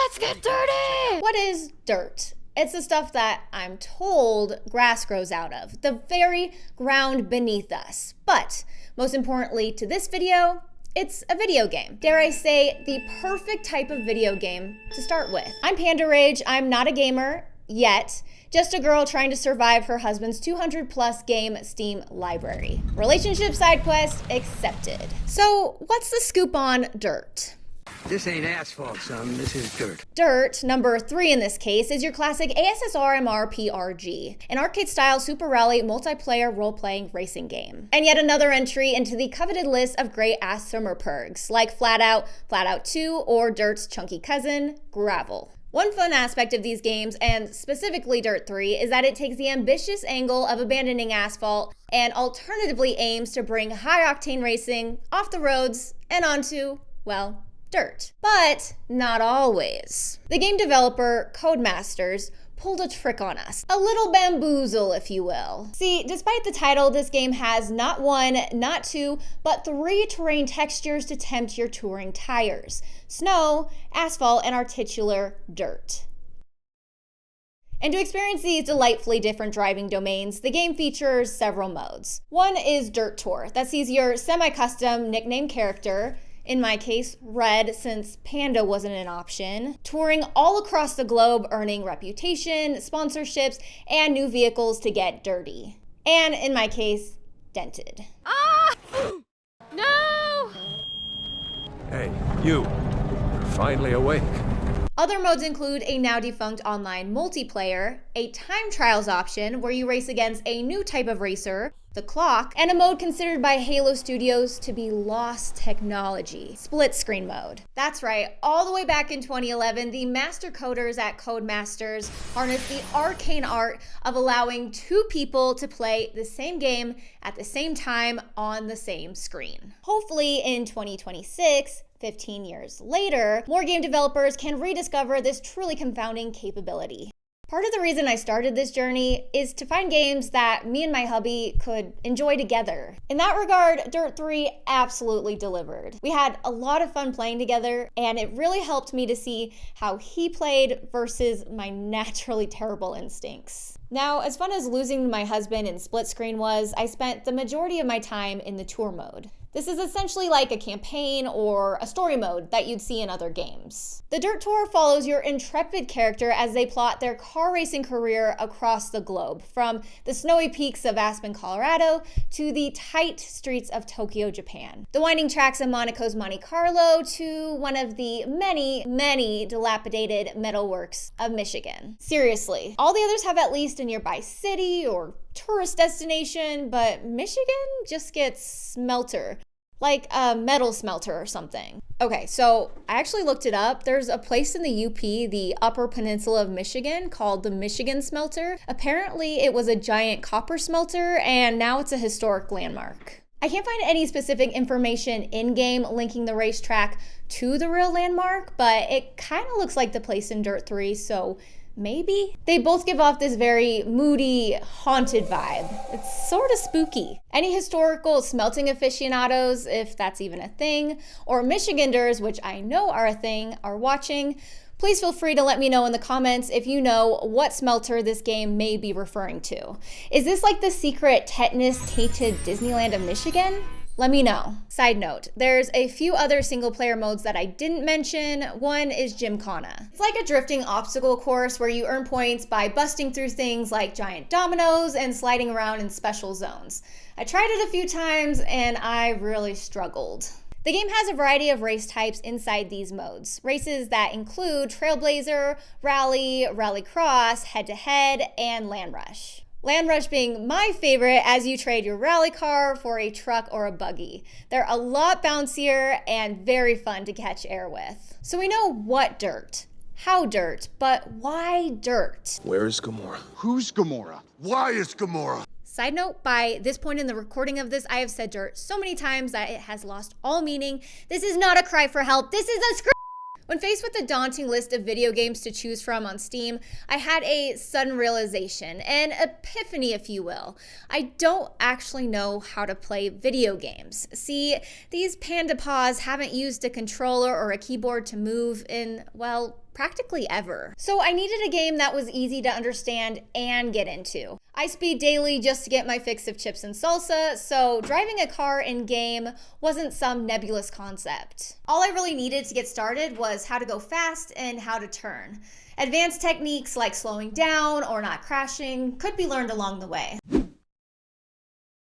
Let's get dirty! What is dirt? It's the stuff that I'm told grass grows out of, the very ground beneath us. But most importantly to this video, it's a video game. Dare I say, the perfect type of video game to start with. I'm Panda Raige. I'm not a gamer yet, just a girl trying to survive her husband's 200+ game Steam library. Relationship side quest accepted. So what's the scoop on dirt? This ain't asphalt, son. This is dirt. Dirt, number 3 in this case, is your classic ASSR MRPRG, an arcade-style Super Rally multiplayer role-playing racing game. And yet another entry into the coveted list of great-ass summer pergs, like Flat Out 2, or Dirt's chunky cousin, Gravel. One fun aspect of these games, and specifically Dirt 3, is that it takes the ambitious angle of abandoning asphalt and alternatively aims to bring high-octane racing off the roads and onto, well, dirt. But not always. The game developer, Codemasters, pulled a trick on us. A little bamboozle, if you will. See, despite the title, this game has not 1, not 2, but 3 terrain textures to tempt your touring tires: snow, asphalt, and our titular dirt. And to experience these delightfully different driving domains, the game features several modes. One is Dirt Tour, that sees your semi-custom nickname character, in my case, Red, since Panda wasn't an option, touring all across the globe, earning reputation, sponsorships, and new vehicles to get dirty. And in my case, dented. Ah! No! Hey, you. Finally awake. Other modes include a now defunct online multiplayer, a time trials option where you race against a new type of racer, the clock, and a mode considered by Halo Studios to be lost technology, split screen mode. That's right, all the way back in 2011, the master coders at Codemasters harnessed the arcane art of allowing 2 people to play the same game at the same time on the same screen. Hopefully in 2026, 15 years later, more game developers can rediscover this truly confounding capability. Part of the reason I started this journey is to find games that me and my hubby could enjoy together. In that regard, Dirt 3 absolutely delivered. We had a lot of fun playing together, and it really helped me to see how he played versus my naturally terrible instincts. Now, as fun as losing my husband in split screen was, I spent the majority of my time in the tour mode. This is essentially like a campaign or a story mode that you'd see in other games. The Dirt Tour follows your intrepid character as they plot their car racing career across the globe, from the snowy peaks of Aspen, Colorado, to the tight streets of Tokyo, Japan. The winding tracks of Monaco's Monte Carlo, to one of the many dilapidated metalworks of Michigan. Seriously, all the others have at least a nearby city or tourist destination, but Michigan just gets Smelter. Like a metal smelter or something. Okay, so I actually looked it up. There's a place in the UP, the Upper Peninsula of Michigan, called the Michigan Smelter. Apparently it was a giant copper smelter, and now it's a historic landmark. I can't find any specific information in-game linking the racetrack to the real landmark, but it kind of looks like the place in Dirt 3, so maybe? They both give off this very moody, haunted vibe. It's sort of spooky. Any historical smelting aficionados, if that's even a thing, or Michiganders, which I know are a thing, are watching, please feel free to let me know in the comments if you know what smelter this game may be referring to. Is this like the secret tetanus-tainted Disneyland of Michigan? Let me know. Side note, there's a few other single player modes that I didn't mention. One is Gymkhana. It's like a drifting obstacle course where you earn points by busting through things like giant dominoes and sliding around in special zones. I tried it a few times and I really struggled. The game has a variety of race types inside these modes. Races that include Trailblazer, Rally, Rallycross, Head-to-Head, and Land Rush. Land Rush being my favorite, as you trade your rally car for a truck or a buggy. They're a lot bouncier and very fun to catch air with. So we know what dirt, how dirt, but why dirt? Where is Gamora? Who's Gamora? Why is Gamora? Side note, by this point in the recording of this, I have said dirt so many times that it has lost all meaning. This is not a cry for help. This is a script. When faced with the daunting list of video games to choose from on Steam, I had a sudden realization, an epiphany if you will. I don't actually know how to play video games. See, these panda paws haven't used a controller or a keyboard to move in, well, practically ever. So I needed a game that was easy to understand and get into. I speed daily just to get my fix of chips and salsa, so driving a car in game wasn't some nebulous concept. All I really needed to get started was how to go fast and how to turn. Advanced techniques like slowing down or not crashing could be learned along the way.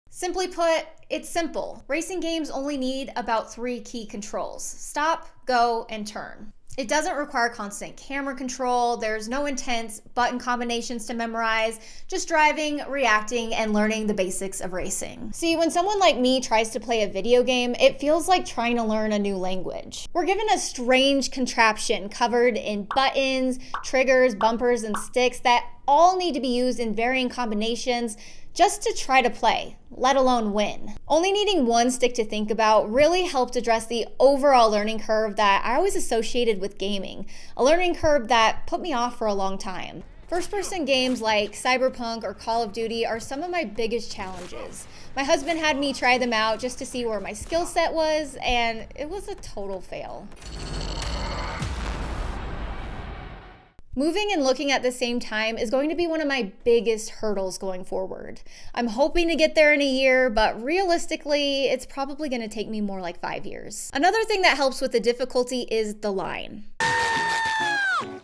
Simply put, it's simple. Racing games only need about 3 key controls: stop, go, and turn. It doesn't require constant camera control, there's no intense button combinations to memorize, just driving, reacting, and learning the basics of racing. See, when someone like me tries to play a video game, it feels like trying to learn a new language. We're given a strange contraption covered in buttons, triggers, bumpers, and sticks that all need to be used in varying combinations just to try to play, let alone win. Only needing one stick to think about really helped address the overall learning curve that I always associated with gaming, a learning curve that put me off for a long time. First-person games like Cyberpunk or Call of Duty are some of my biggest challenges. My husband had me try them out just to see where my skill set was, and it was a total fail. Moving and looking at the same time is going to be one of my biggest hurdles going forward. I'm hoping to get there in a year, but realistically, it's probably going to take me more like 5 years. Another thing that helps with the difficulty is the line.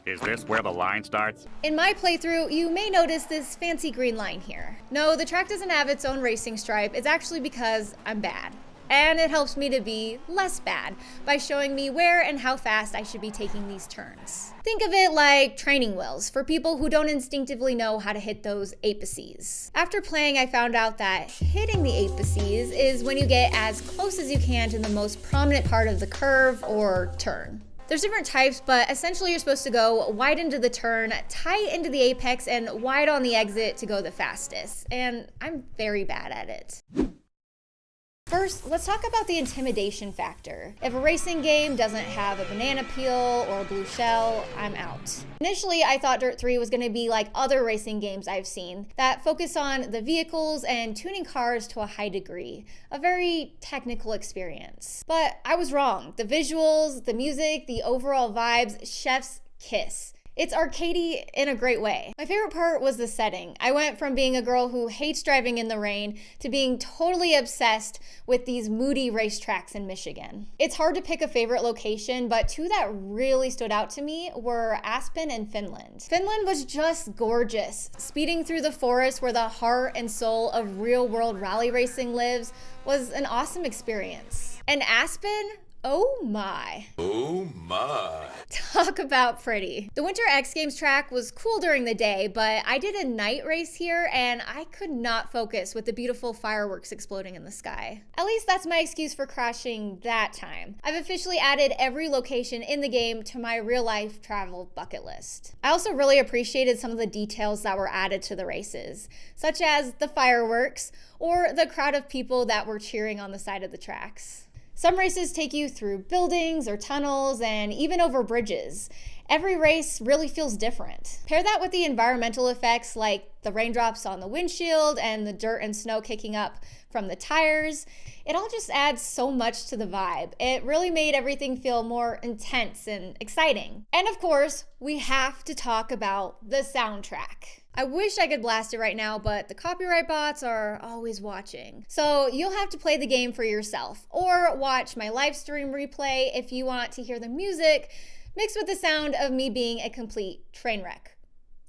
Is this where the line starts? In my playthrough, you may notice this fancy green line here. No, the track doesn't have its own racing stripe. It's actually because I'm bad. And it helps me to be less bad by showing me where and how fast I should be taking these turns. Think of it like training wheels for people who don't instinctively know how to hit those apices. After playing, I found out that hitting the apices is when you get as close as you can to the most prominent part of the curve or turn. There's different types, but essentially you're supposed to go wide into the turn, tight into the apex, and wide on the exit to go the fastest. And I'm very bad at it. First, let's talk about the intimidation factor. If a racing game doesn't have a banana peel or a blue shell, I'm out. Initially, I thought Dirt 3 was going to be like other racing games I've seen that focus on the vehicles and tuning cars to a high degree, a very technical experience. But I was wrong. The visuals, the music, the overall vibes, chef's kiss. It's arcadey in a great way. My favorite part was the setting. I went from being a girl who hates driving in the rain to being totally obsessed with these moody racetracks in Michigan. It's hard to pick a favorite location, but 2 that really stood out to me were Aspen and Finland. Finland was just gorgeous. Speeding through the forest where the heart and soul of real-world rally racing lives was an awesome experience. And Aspen? Oh my. Oh my. Talk about pretty. The Winter X Games track was cool during the day, but I did a night race here and I could not focus with the beautiful fireworks exploding in the sky. At least that's my excuse for crashing that time. I've officially added every location in the game to my real life travel bucket list. I also really appreciated some of the details that were added to the races, such as the fireworks or the crowd of people that were cheering on the side of the tracks. Some races take you through buildings or tunnels and even over bridges. Every race really feels different. Pair that with the environmental effects like the raindrops on the windshield and the dirt and snow kicking up from the tires. It all just adds so much to the vibe. It really made everything feel more intense and exciting. And of course, we have to talk about the soundtrack. I wish I could blast it right now, but the copyright bots are always watching. So you'll have to play the game for yourself or watch my live stream replay if you want to hear the music mixed with the sound of me being a complete train wreck,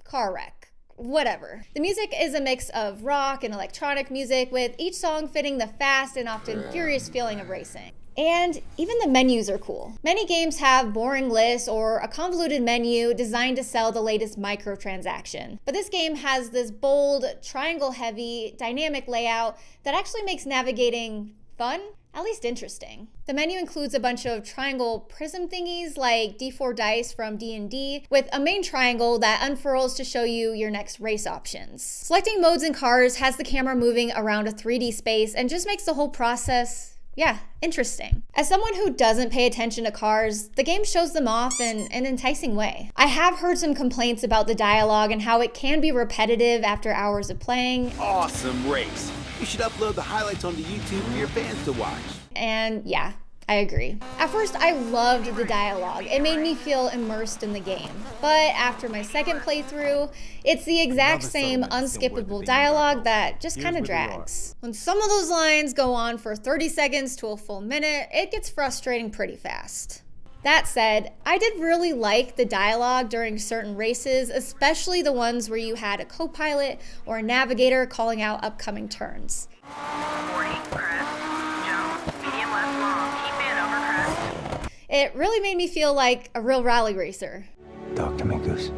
car wreck, whatever. The music is a mix of rock and electronic music, with each song fitting the fast and often furious feeling of racing. And even the menus are cool. Many games have boring lists or a convoluted menu designed to sell the latest microtransaction. But this game has this bold, triangle-heavy, dynamic layout that actually makes navigating fun, at least interesting. The menu includes a bunch of triangle prism thingies like D4 dice from D&D, with a main triangle that unfurls to show you your next race options. Selecting modes and cars has the camera moving around a 3D space and just makes the whole process Yeah, interesting. As someone who doesn't pay attention to cars, the game shows them off in an enticing way. I have heard some complaints about the dialogue and how it can be repetitive after hours of playing. Awesome race. You should upload the highlights onto YouTube for your fans to watch. And yeah, I agree. At first, I loved the dialogue. It made me feel immersed in the game. But after my second playthrough, it's the exact same unskippable dialogue that just kind of drags. When some of those lines go on for 30 seconds to a full minute, it gets frustrating pretty fast. That said, I did really like the dialogue during certain races, especially the ones where you had a co-pilot or a navigator calling out upcoming turns. 40, crest, jump, medium left long, keep in over crest. It really made me feel like a real rally racer. Talk to me, Goose.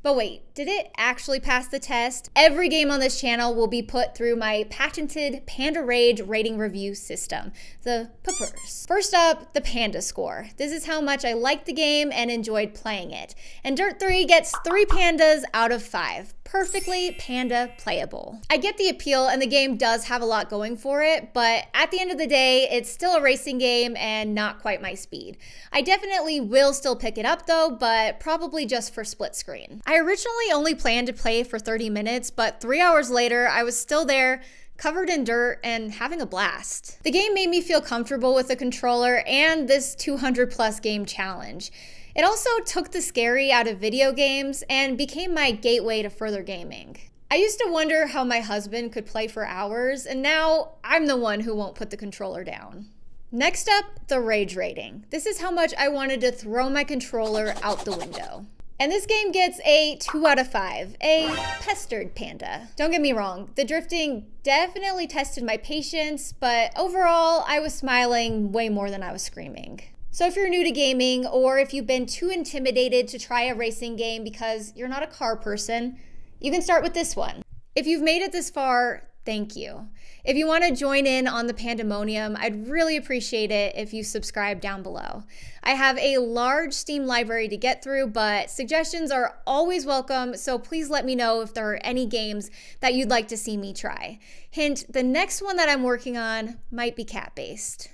But wait, did it actually pass the test? Every game on this channel will be put through my patented Panda Raige rating review system, the PPRS. First up, the Panda score. This is how much I liked the game and enjoyed playing it. And Dirt 3 gets 3 pandas out of 5. Perfectly Panda playable. I get the appeal and the game does have a lot going for it, but at the end of the day, it's still a racing game and not quite my speed. I definitely will still pick it up though, but probably just for split screen. I originally only planned to play for 30 minutes, but 3 hours later, I was still there, covered in dirt and having a blast. The game made me feel comfortable with the controller and this 200+ game challenge. It also took the scary out of video games and became my gateway to further gaming. I used to wonder how my husband could play for hours, and now I'm the one who won't put the controller down. Next up, the Rage rating. This is how much I wanted to throw my controller out the window. And this game gets a 2 out of 5, a pestered panda. Don't get me wrong, the drifting definitely tested my patience, but overall, I was smiling way more than I was screaming. So if you're new to gaming, or if you've been too intimidated to try a racing game because you're not a car person, you can start with this one. If you've made it this far, thank you. If you want to join in on the pandemonium, I'd really appreciate it if you subscribe down below. I have a large Steam library to get through, but suggestions are always welcome, so please let me know if there are any games that you'd like to see me try. Hint, the next one that I'm working on might be cat-based.